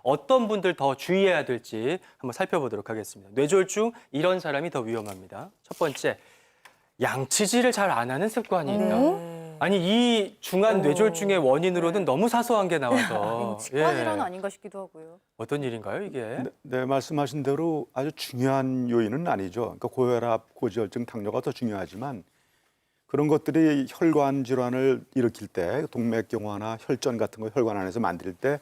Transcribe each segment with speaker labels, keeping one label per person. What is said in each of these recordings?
Speaker 1: 어떤 분들 더 주의해야 될지 한번 살펴보도록 하겠습니다. 뇌졸중 이런 사람이 더 위험합니다. 첫 번째, 양치질을 잘 안 하는 습관이 있다. 아니 이 중한 뇌졸중의 원인으로는 너무 사소한 게 나와서
Speaker 2: 치과 질환 아닌가 싶기도 하고요.
Speaker 1: 어떤 일인가요 이게?
Speaker 3: 네, 말씀하신 대로 아주 중요한 요인은 아니죠. 그러니까 고혈압, 고지혈증, 당뇨가 더 중요하지만 그런 것들이 혈관 질환을 일으킬 때 동맥경화나 혈전 같은 거 혈관 안에서 만들 때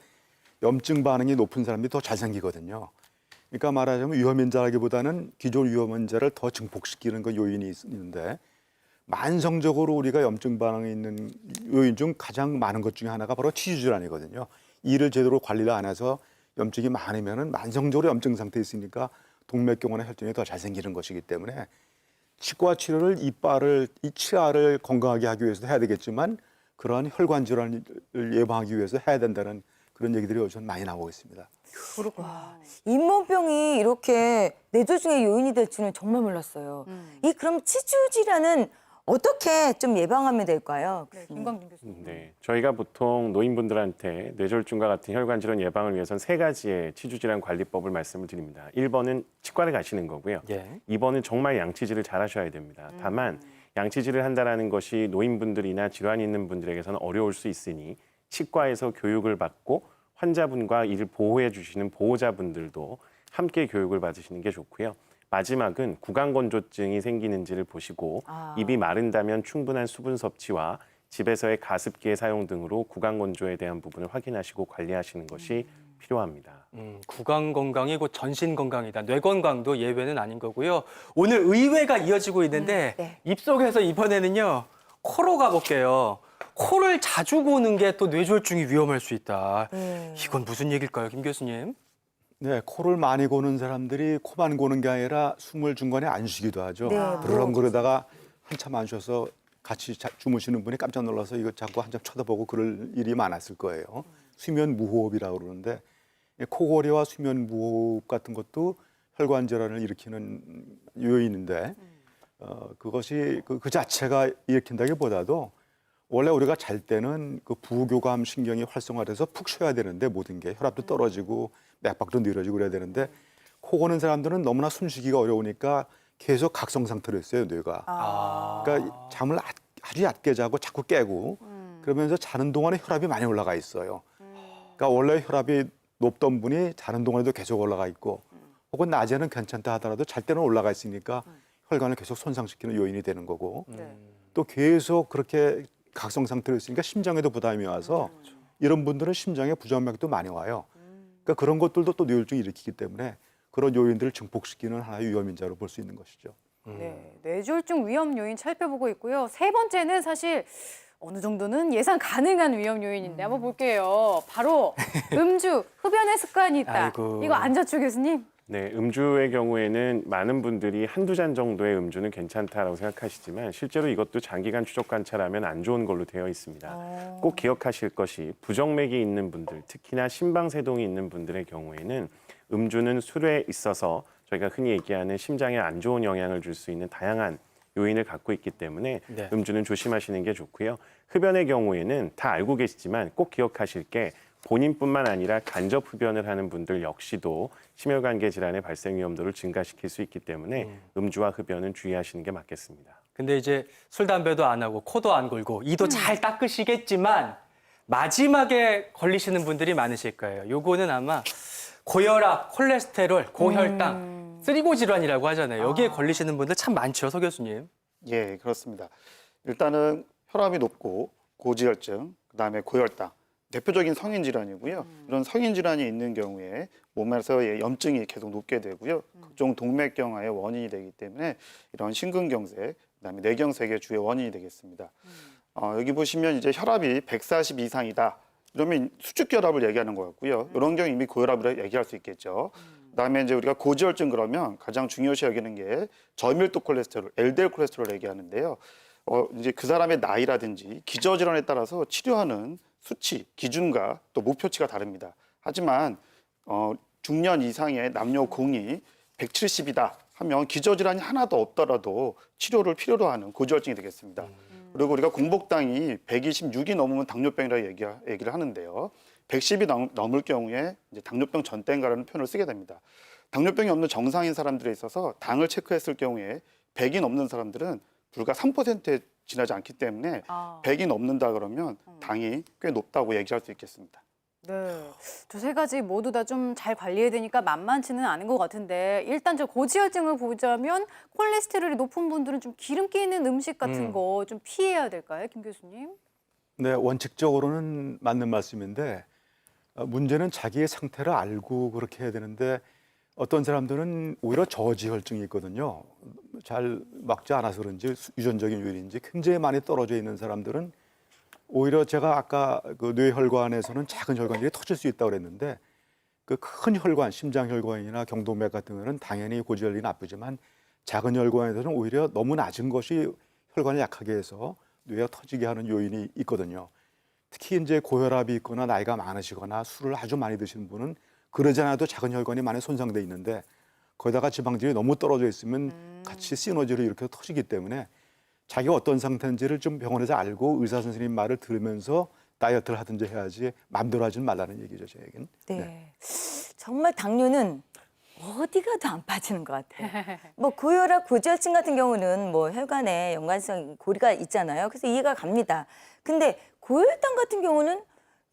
Speaker 3: 염증 반응이 높은 사람이 더 잘 생기거든요. 그러니까 말하자면 위험인자라기보다는 기존 위험인자를 더 증폭시키는 그 요인이 있는데 만성적으로 우리가 염증 반응이 있는 요인 중 가장 많은 것 중에 하나가 바로 치주질환이거든요. 이를 제대로 관리를 안 해서 염증이 많으면은 만성적으로 염증 상태에 있으니까 동맥경화나 혈전이 더 잘 생기는 것이기 때문에 치과 치료를 이 치아를 건강하게 하기 위해서도 해야 되겠지만 그러한 혈관 질환을 예방하기 위해서 해야 된다는 그런 얘기들이 요즘 많이 나오고 있습니다.
Speaker 2: 그렇구나.
Speaker 4: 잇몸병이 이렇게 뇌졸중의 요인이 될 줄은 정말 몰랐어요. 이 그럼 치주 질환은 어떻게 좀 예방하면 될까요?
Speaker 2: 네, 김광진 교수님.
Speaker 5: 네, 저희가 보통 노인분들한테 뇌졸중과 같은 혈관 질환 예방을 위해서는 세 가지의 치주 질환 관리법을 말씀을 드립니다. 1번은 치과를 가시는 거고요.
Speaker 1: 예.
Speaker 5: 2번은 정말 양치질을 잘 하셔야 됩니다. 다만 양치질을 한다는 것이 노인분들이나 질환이 있는 분들에게서는 어려울 수 있으니 치과에서 교육을 받고 환자분과 이를 보호해 주시는 보호자분들도 함께 교육을 받으시는 게 좋고요. 마지막은 구강건조증이 생기는지를 보시고 입이 마른다면 충분한 수분 섭취와 집에서의 가습기의 사용 등으로 구강건조에 대한 부분을 확인하시고 관리하시는 것이 필요합니다.
Speaker 1: 구강 건강이 곧 전신 건강이다. 뇌 건강도 예외는 아닌 거고요. 오늘 의외가 이어지고 있는데
Speaker 4: 네.
Speaker 1: 입속에서 이번에는요. 코로 가볼게요. 코를 자주 고는 게 또 뇌졸중이 위험할 수 있다. 이건 무슨 얘기일까요, 김 교수님?
Speaker 3: 네, 코를 많이 고는 사람들이 코만 고는 게 아니라 숨을 중간에 안 쉬기도 하죠.
Speaker 4: 네,
Speaker 3: 그러다가 한참 안 쉬어서 같이 주무시는 분이 깜짝 놀라서 이거 자꾸 한참 쳐다보고 그럴 일이 많았을 거예요. 수면 무호흡이라고 그러는데 코골이와 수면 무호흡 같은 것도 혈관 질환을 일으키는 요인인데 그것이 그 자체가 일으킨다기보다도 원래 우리가 잘 때는 그 부교감 신경이 활성화돼서 푹 쉬어야 되는데 모든 게 혈압도 떨어지고 맥박도 느려지고 그래야 되는데 코 고는 사람들은 너무나 숨쉬기가 어려우니까 계속 각성 상태로 있어요, 뇌가. 그러니까 잠을 아주 얕게 자고 자꾸 깨고 그러면서 자는 동안에 혈압이 많이 올라가 있어요. 그러니까 원래 혈압이 높던 분이 자는 동안에도 계속 올라가 있고 혹은 낮에는 괜찮다 하더라도 잘 때는 올라가 있으니까 혈관을 계속 손상시키는 요인이 되는 거고 또 계속 그렇게 각성 상태로 있으니까 심장에도 부담이 와서 이런 분들은 심장에 부정맥도 많이 와요. 그러니까 그런 것들도 또 뇌졸중을 일으키기 때문에 그런 요인들을 증폭시키는 하나의 위험인자로 볼 수 있는 것이죠.
Speaker 2: 네, 뇌졸중 위험 요인 살펴보고 있고요. 세 번째는 사실 어느 정도는 예상 가능한 위험 요인인데 한번 볼게요. 바로 음주, 흡연의 습관이 있다.
Speaker 1: 아이고.
Speaker 2: 이거 안전추 교수님.
Speaker 5: 네, 음주의 경우에는 많은 분들이 한두 잔 정도의 음주는 괜찮다라고 생각하시지만 실제로 이것도 장기간 추적 관찰하면 안 좋은 걸로 되어 있습니다. 꼭 기억하실 것이 부정맥이 있는 분들, 특히나 심방세동이 있는 분들의 경우에는 음주는 술에 있어서 저희가 흔히 얘기하는 심장에 안 좋은 영향을 줄 수 있는 다양한 요인을 갖고 있기 때문에
Speaker 1: 네.
Speaker 5: 음주는 조심하시는 게 좋고요. 흡연의 경우에는 다 알고 계시지만 꼭 기억하실 게 본인뿐만 아니라 간접 흡연을 하는 분들 역시도 심혈관계 질환의 발생 위험도를 증가시킬 수 있기 때문에 음주와 흡연은 주의하시는 게 맞겠습니다.
Speaker 1: 근데 이제 술, 담배도 안 하고 코도 안 골고 이도 잘 닦으시겠지만 마지막에 걸리시는 분들이 많으실 거예요. 요거는 아마 고혈압, 콜레스테롤, 고혈당, 쓰리고 질환이라고 하잖아요. 여기에 걸리시는 분들 참 많죠, 서 교수님.
Speaker 6: 예, 그렇습니다. 일단은 혈압이 높고 고지혈증, 그다음에 고혈당, 대표적인 성인 질환이고요. 이런 성인 질환이 있는 경우에 몸에서 염증이 계속 높게 되고요. 각종 동맥경화의 원인이 되기 때문에 이런 심근경색, 그다음에 뇌경색의 주요 원인이 되겠습니다. 여기 보시면 이제 혈압이 140 이상이다. 이러면 수축결합을 얘기하는 것 같고요. 이런 경우 이미 고혈압을 얘기할 수 있겠죠. 그다음에 이제 우리가 고지혈증 그러면 가장 중요시 여기는 게 저밀도 콜레스테롤, LDL 콜레스테롤을 얘기하는데요. 이제 그 사람의 나이라든지 기저질환에 따라서 치료하는 수치, 기준과 또 목표치가 다릅니다. 하지만 중년 이상의 남녀 공이 170이다 하면 기저질환이 하나도 없더라도 치료를 필요로 하는 고지혈증이 되겠습니다. 그리고 우리가 공복당이 126이 넘으면 당뇨병이라고 얘기를 하는데요. 110이 넘을 경우에 이제 당뇨병 전대인가라는 표현을 쓰게 됩니다. 당뇨병이 없는 정상인 사람들에 있어서 당을 체크했을 경우에 100이 넘는 사람들은 불과 3%에 지나지 않기 때문에
Speaker 2: 아.
Speaker 6: 100이 넘는다 그러면 당이 꽤 높다고 얘기할 수 있겠습니다.
Speaker 2: 네. 저 세 가지 모두 다 좀 잘 관리해야 되니까 만만치는 않은 것 같은데 일단 저 고지혈증을 보자면 콜레스테롤이 높은 분들은 좀 기름기 있는 음식 같은 거 좀 피해야 될까요, 김 교수님?
Speaker 3: 네, 원칙적으로는 맞는 말씀인데 문제는 자기의 상태를 알고 그렇게 해야 되는데 어떤 사람들은 오히려 저지혈증이 있거든요. 잘 막지 않아서 그런지 유전적인 요인인지 굉장히 많이 떨어져 있는 사람들은 오히려 제가 아까 그 뇌혈관에서는 작은 혈관들이 터질 수 있다고 그랬는데 그 큰 혈관, 심장혈관이나 경동맥 같은 경우는 당연히 고지혈이 나쁘지만 작은 혈관에서는 오히려 너무 낮은 것이 혈관을 약하게 해서 뇌가 터지게 하는 요인이 있거든요. 특히 이제 고혈압이 있거나 나이가 많으시거나 술을 아주 많이 드시는 분은 그러지 않아도 작은 혈관이 많이 손상돼 있는데 거기다가 지방질이 너무 떨어져 있으면 같이 시너지로 이렇게 터지기 때문에 자기가 어떤 상태인지를 좀 병원에서 알고 의사 선생님 말을 들으면서 다이어트를 하든지 해야지 마음대로 하지는 말라는 얘기죠, 제 얘기는.
Speaker 4: 네. 정말 당뇨는 어디 가도 안 빠지는 것 같아요. 뭐 고혈압, 고지혈증 같은 경우는 뭐 혈관에 연관성 고리가 있잖아요. 그래서 이해가 갑니다. 근데 고혈당 같은 경우는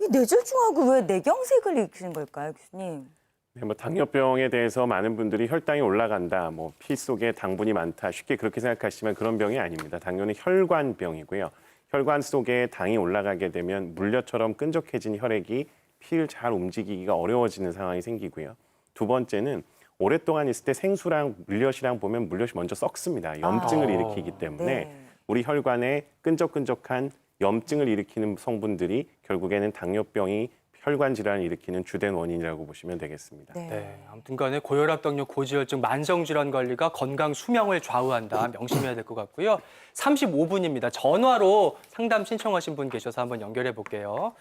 Speaker 4: 이 뇌졸중하고 왜 뇌경색을 일으키는 걸까요, 교수님?
Speaker 5: 네, 뭐 당뇨병에 대해서 많은 분들이 혈당이 올라간다, 뭐 피 속에 당분이 많다, 쉽게 그렇게 생각하시지만 그런 병이 아닙니다. 당뇨는 혈관병이고요. 혈관 속에 당이 올라가게 되면 물엿처럼 끈적해진 혈액이 피를 잘 움직이기가 어려워지는 상황이 생기고요. 두 번째는 오랫동안 있을 때 생수랑 물엿이랑 보면 물엿이 먼저 썩습니다. 염증을 일으키기 때문에
Speaker 4: 네.
Speaker 5: 우리 혈관에 끈적끈적한 염증을 일으키는 성분들이 결국에는 당뇨병이 혈관 질환을 일으키는 주된 원인이라고 보시면 되겠습니다.
Speaker 1: 네, 아무튼 간에 고혈압, 당뇨, 고지혈증, 만성질환 관리가 건강 수명을 좌우한다. 명심해야 될 것 같고요. 35분입니다. 전화로 상담 신청하신 분 계셔서 한번 연결해 볼게요.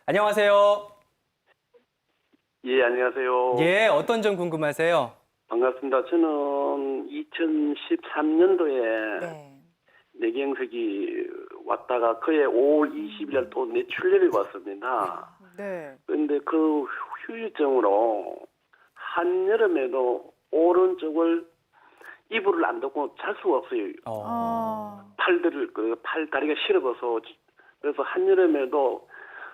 Speaker 1: 안녕하세요.
Speaker 7: 예, 안녕하세요.
Speaker 1: 예, 어떤 점 궁금하세요?
Speaker 7: 반갑습니다. 저는 2013년도에
Speaker 4: 네.
Speaker 7: 뇌경색이 왔다가 그해 5월 20일 날 또 뇌출혈이 왔습니다.
Speaker 2: 네.
Speaker 7: 그런데 그 후유증으로 한여름에도 오른쪽을 이불을 안 덮고 잘 수가 없어요.
Speaker 2: 아.
Speaker 7: 팔다리가 시려워서 그래서 한여름에도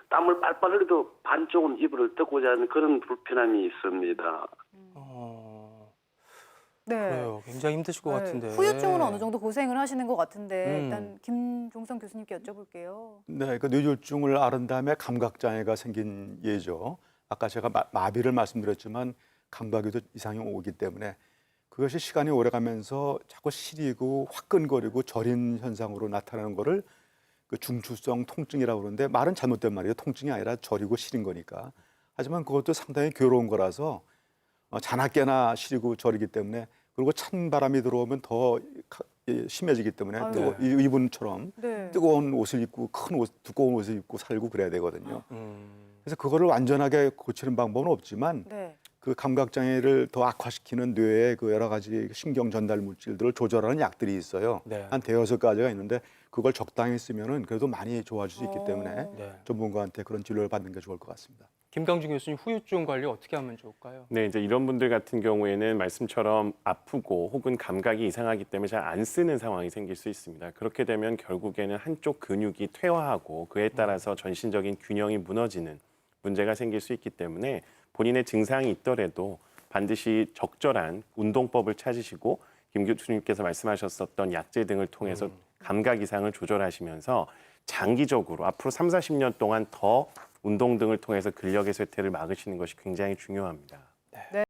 Speaker 7: 땀을 빨빨 흘려도 반쪽은 이불을 덮고 자는 그런 불편함이 있습니다.
Speaker 2: 네.
Speaker 1: 그래요. 굉장히 힘드실 것
Speaker 2: 네.
Speaker 1: 같은데.
Speaker 2: 후유증으로 어느 정도 고생을 하시는 것 같은데
Speaker 1: 음.
Speaker 2: 일단 김종성 교수님께 여쭤볼게요.
Speaker 3: 네, 그 뇌졸중을 앓은 다음에 감각장애가 생긴 예죠. 아까 제가 마비를 말씀드렸지만 감각에도 이상이 오기 때문에 그것이 시간이 오래가면서 자꾸 시리고 화끈거리고 저린 현상으로 나타나는 거를 그 중추성 통증이라고 그러는데 말은 잘못된 말이에요. 통증이 아니라 저리고 시린 거니까. 하지만 그것도 상당히 괴로운 거라서 자나깨나 시리고 저리기 때문에 그리고 찬 바람이 들어오면 더 심해지기 때문에
Speaker 2: 아유.
Speaker 3: 또 이분처럼
Speaker 2: 네.
Speaker 3: 뜨거운 옷을 입고 큰 옷, 두꺼운 옷을 입고 살고 그래야 되거든요. 그래서 그거를 완전하게 고치는 방법은 없지만
Speaker 2: 네.
Speaker 3: 그 감각 장애를 더 악화시키는 뇌의 그 여러 가지 신경 전달 물질들을 조절하는 약들이 있어요.
Speaker 1: 네.
Speaker 3: 한 대여섯 가지가 있는데 그걸 적당히 쓰면은 그래도 많이 좋아질 수 있기 때문에
Speaker 1: 네.
Speaker 3: 전문가한테 그런 진료를 받는 게 좋을 것 같습니다.
Speaker 1: 김강준 교수님, 후유증 관리 어떻게 하면 좋을까요?
Speaker 5: 네, 이제 이런 분들 같은 경우에는 말씀처럼 아프고 혹은 감각이 이상하기 때문에 잘 안 쓰는 상황이 생길 수 있습니다. 그렇게 되면 결국에는 한쪽 근육이 퇴화하고 그에 따라서 전신적인 균형이 무너지는 문제가 생길 수 있기 때문에 본인의 증상이 있더라도 반드시 적절한 운동법을 찾으시고 김 교수님께서 말씀하셨었던 약제 등을 통해서 감각 이상을 조절하시면서 장기적으로 앞으로 3, 40년 동안 더 운동 등을 통해서 근력의 쇠퇴를 막으시는 것이 굉장히 중요합니다.